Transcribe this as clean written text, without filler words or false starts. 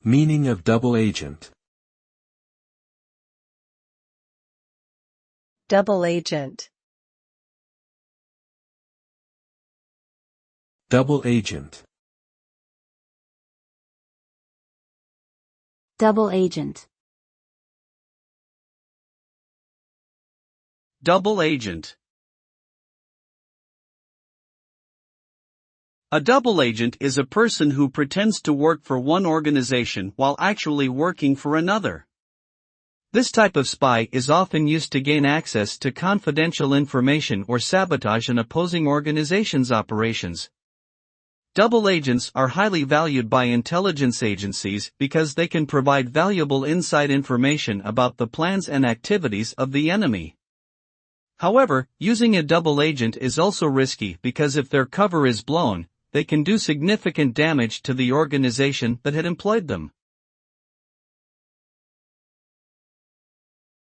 Meaning of double agent. Double agent. Double agent. Double agent. Double agent. A double agent is a person who pretends to work for one organization while actually working for another. This type of spy is often used to gain access to confidential information or sabotage an opposing organization's operations. Double agents are highly valued by intelligence agencies because they can provide valuable inside information about the plans and activities of the enemy. However, using a double agent is also risky because if their cover is blown, they can do significant damage to the organization that had employed them.